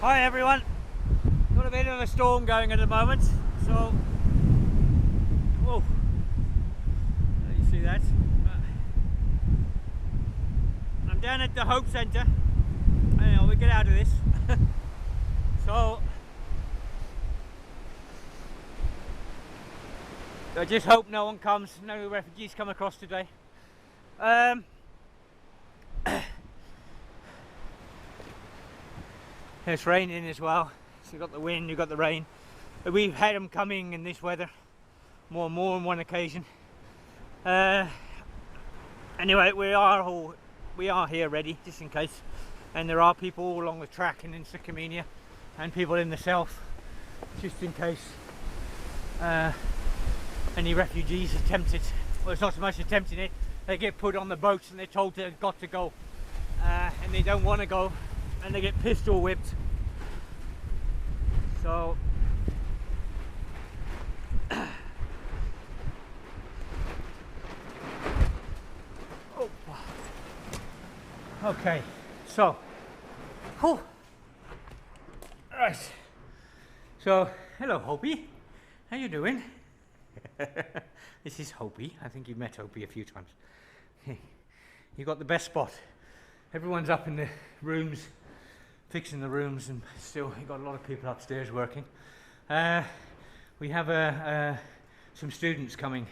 Hi everyone, got a bit of a storm going at the moment, so whoa, you see that? I'm down at the Hope Centre. Anyhow, we get out of this. So I just hope no one comes, no refugees come across today. It's raining as well, so you've got the wind, you've got the rain. We've had them coming in this weather more and more on one occasion. Anyway, we are here ready just in case, and there are people all along the track and in Sycamania and people in the south just in case any refugees attempted, well, it's not so much attempting it, they get put on the boats and they're told they've got to go, and they don't want to go, and they get pistol whipped. So oh. Okay, so right, so hello Hopi, how you doing? This is Hopi. I think you've met Hopi a few times. You got the best spot. Everyone's up in the rooms fixing the rooms, and still you've got a lot of people upstairs working. We have some students coming,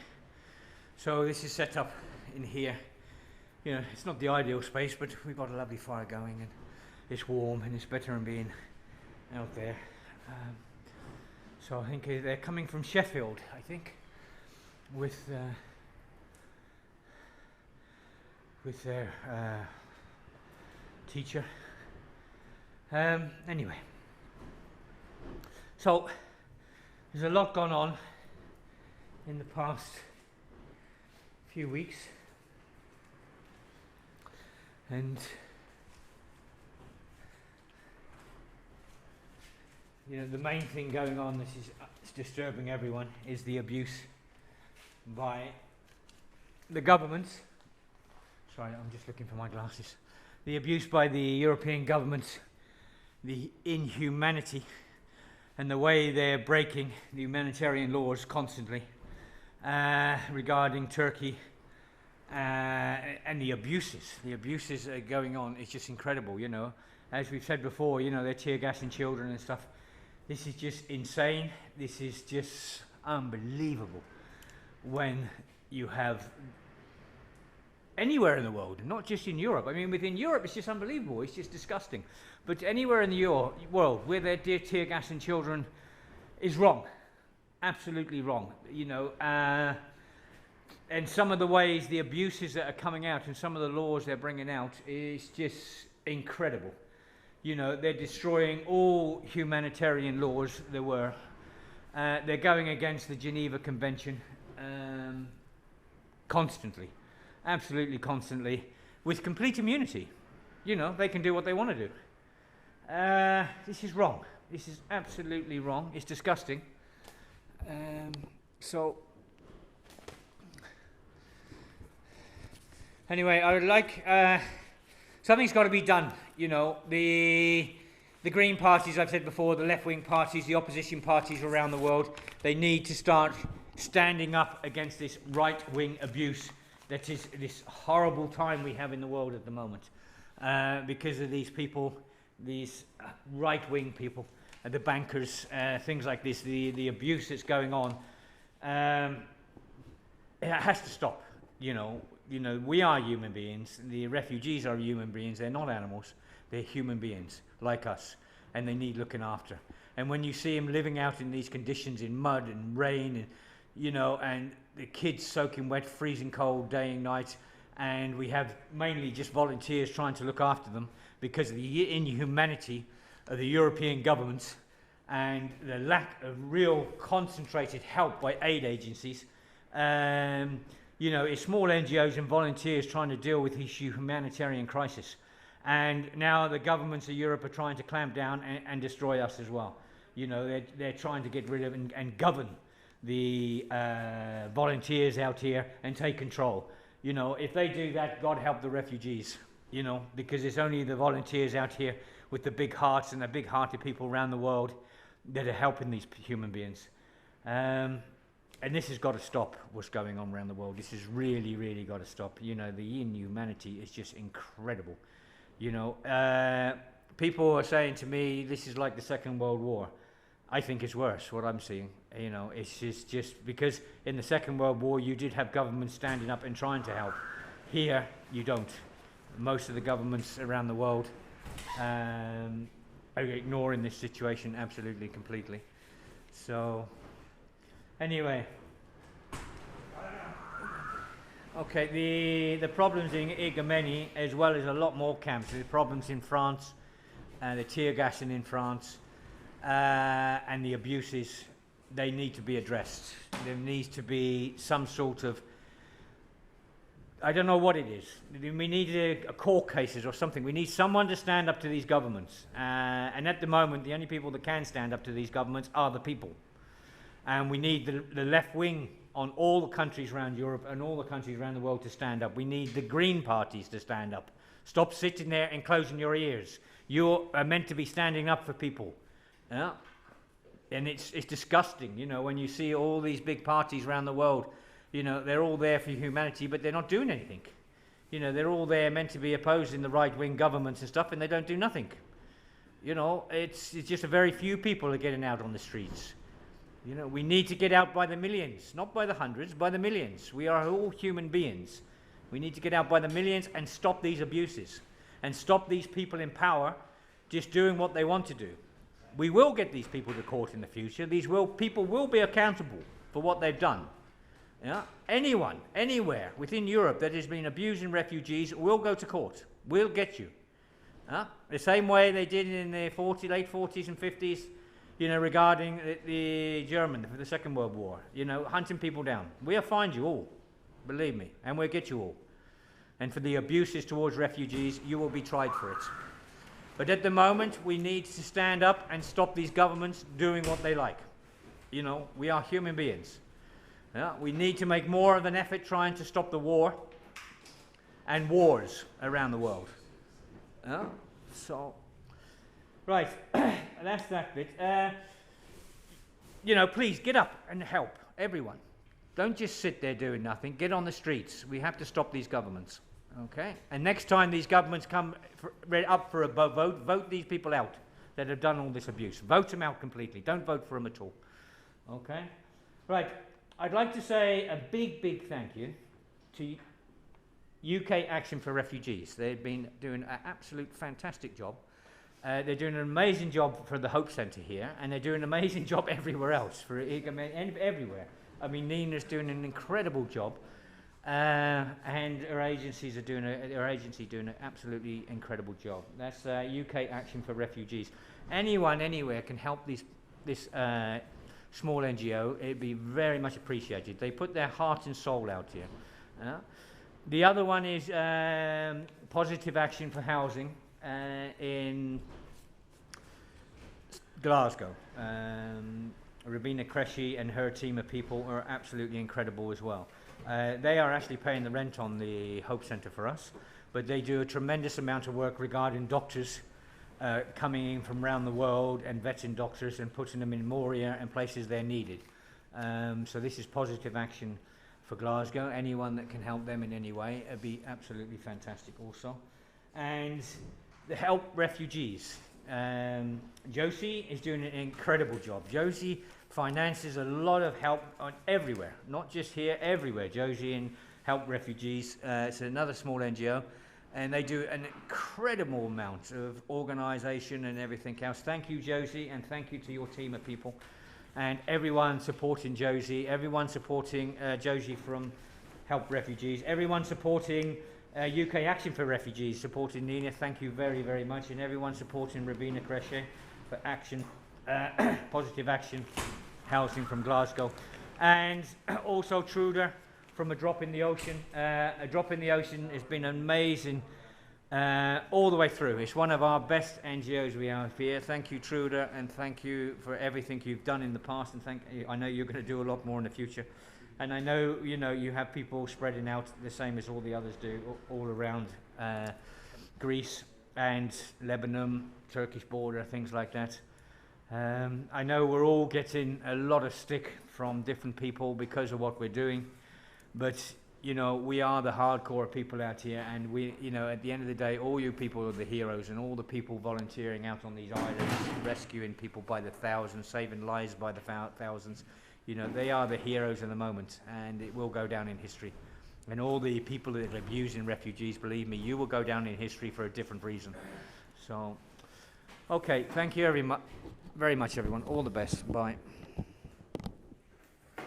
so this is set up in here. You know, it's not the ideal space, but we've got a lovely fire going and it's warm and it's better than being out there. So I think they're coming from Sheffield, I think, with their teacher. Anyway, so there's a lot gone on in the past few weeks, and you know, the main thing going on, this is it's disturbing everyone, is the abuse by the governments. Sorry, I'm just looking for my glasses. The abuse by the European governments, the inhumanity, and the way they're breaking the humanitarian laws constantly regarding Turkey, and the abuses are going on. It's just incredible, you know. As we've said before, you know, they're tear gassing children and stuff. This is just insane. This is just unbelievable when you have anywhere in the world, not just in Europe. I mean, within Europe it's just unbelievable, it's just disgusting. But anywhere in the world where they're tear gassing children is wrong, absolutely wrong, you know. And some of the ways, the abuses that are coming out and some of the laws they're bringing out is just incredible. You know, they're destroying all humanitarian laws there were. They're going against the Geneva Convention constantly. Absolutely constantly, with complete immunity. You know, they can do what they want to do. This is wrong. This is absolutely wrong. It's disgusting. So anyway, I would like something's got to be done. You know, the Green parties, I've said before, the left-wing parties, the opposition parties around the world, they need to start standing up against this right-wing abuse. That is this horrible time we have in the world at the moment, because of these people, these right-wing people, the bankers, things like this, the abuse that's going on. It has to stop. You know, we are human beings. The refugees are human beings. They're not animals. They're human beings like us, and they need looking after. And when you see them living out in these conditions, in mud and rain, and you know, and the kids soaking wet, freezing cold day and night, and we have mainly just volunteers trying to look after them because of the inhumanity of the European governments and the lack of real concentrated help by aid agencies. You know, it's small NGOs and volunteers trying to deal with this humanitarian crisis. And now the governments of Europe are trying to clamp down and destroy us as well. You know, they're trying to get rid of and govern the volunteers out here and take control. You know, if they do that, God help the refugees, you know, because it's only the volunteers out here with the big hearts and the big-hearted people around the world that are helping these human beings. And this has got to stop, what's going on around the world. This has really, really got to stop. You know, the inhumanity is just incredible. You know, people are saying to me, this is like the Second World War. I think it's worse, what I'm seeing. You know, it's just because in the Second World War, you did have governments standing up and trying to help. Here, you don't. Most of the governments around the world are ignoring this situation absolutely, completely. So, anyway. Okay, the problems in Igameni, as well as a lot more camps. The problems in France, the tear gassing in France, and the abuses, they need to be addressed. There needs to be some sort of, I don't know what it is. We need a court cases or something. We need someone to stand up to these governments. And at the moment, the only people that can stand up to these governments are the people. And we need the left wing on all the countries around Europe and all the countries around the world to stand up. We need the green parties to stand up. Stop sitting there and closing your ears. You are meant to be standing up for people. Yeah? And it's disgusting, you know, when you see all these big parties around the world. You know, they're all there for humanity, but they're not doing anything. You know, they're all there meant to be opposing the right-wing governments and stuff, and they don't do nothing. You know, it's just a very few people are getting out on the streets. You know, we need to get out by the millions, not by the hundreds, by the millions. We are all human beings. We need to get out by the millions and stop these abuses and stop these people in power just doing what they want to do. We will get these people to court in the future. People will be accountable for what they've done. Yeah? Anyone, anywhere within Europe that has been abusing refugees will go to court. We'll get you. The same way they did in the late 40s and 50s, you know, regarding the German for the Second World War. You know, hunting people down. We'll find you all, believe me, and we'll get you all. And for the abuses towards refugees, you will be tried for it. But at the moment, we need to stand up and stop these governments doing what they like. You know, we are human beings. Yeah? We need to make more of an effort trying to stop the war and wars around the world. Yeah? So, right, that's that bit. You know, please get up and help everyone. Don't just sit there doing nothing. Get on the streets. We have to stop these governments. Okay? And next time these governments come up for a vote, vote these people out that have done all this abuse. Vote them out completely. Don't vote for them at all. Okay? Right. I'd like to say a big, big thank you to UK Action for Refugees. They've been doing an absolute fantastic job. They're doing an amazing job for the Hope Centre here, and they're doing an amazing job everywhere else, everywhere. I mean, Nina's doing an incredible job. And our agency doing an absolutely incredible job. That's UK Action for Refugees. Anyone, anywhere can help this small NGO. It'd be very much appreciated. They put their heart and soul out here. The other one is Positive Action for Housing in Glasgow. Rabina Kreshy and her team of people are absolutely incredible as well. They are actually paying the rent on the Hope Centre for us, but they do a tremendous amount of work regarding doctors coming in from around the world and vetting doctors and putting them in Moria and places they're needed. So this is Positive Action for Glasgow. Anyone that can help them in any way would be absolutely fantastic also. And the Help Refugees. Josie is doing an incredible job. Josie finances a lot of help everywhere, not just here, everywhere. Josie and Help Refugees, it's another small NGO, and they do an incredible amount of organisation and everything else. Thank you, Josie, and thank you to your team of people, and everyone supporting Josie, everyone supporting Josie from Help Refugees, everyone supporting UK Action for Refugees, supporting Nina, thank you very, very much, and everyone supporting Rabina Kreshe for Action, Positive Action Housing from Glasgow, and also Truder from A Drop in the Ocean. A Drop in the Ocean has been amazing all the way through. It's one of our best NGOs we have here. Thank you, Truder, and thank you for everything you've done in the past, and I know you're going to do a lot more in the future. And I know, you know, you have people spreading out the same as all the others do all around Greece. and Lebanon, Turkish border, things like that. I know we're all getting a lot of stick from different people because of what we're doing, but you know, we are the hardcore people out here, and we, you know, at the end of the day, all you people are the heroes, and all the people volunteering out on these islands, rescuing people by the thousands, saving lives by the thousands, you know, they are the heroes in the moment, and it will go down in history. And all the people that are abusing refugees, believe me, you will go down in history for a different reason. So, okay, thank you very much, everyone. All the best. Bye.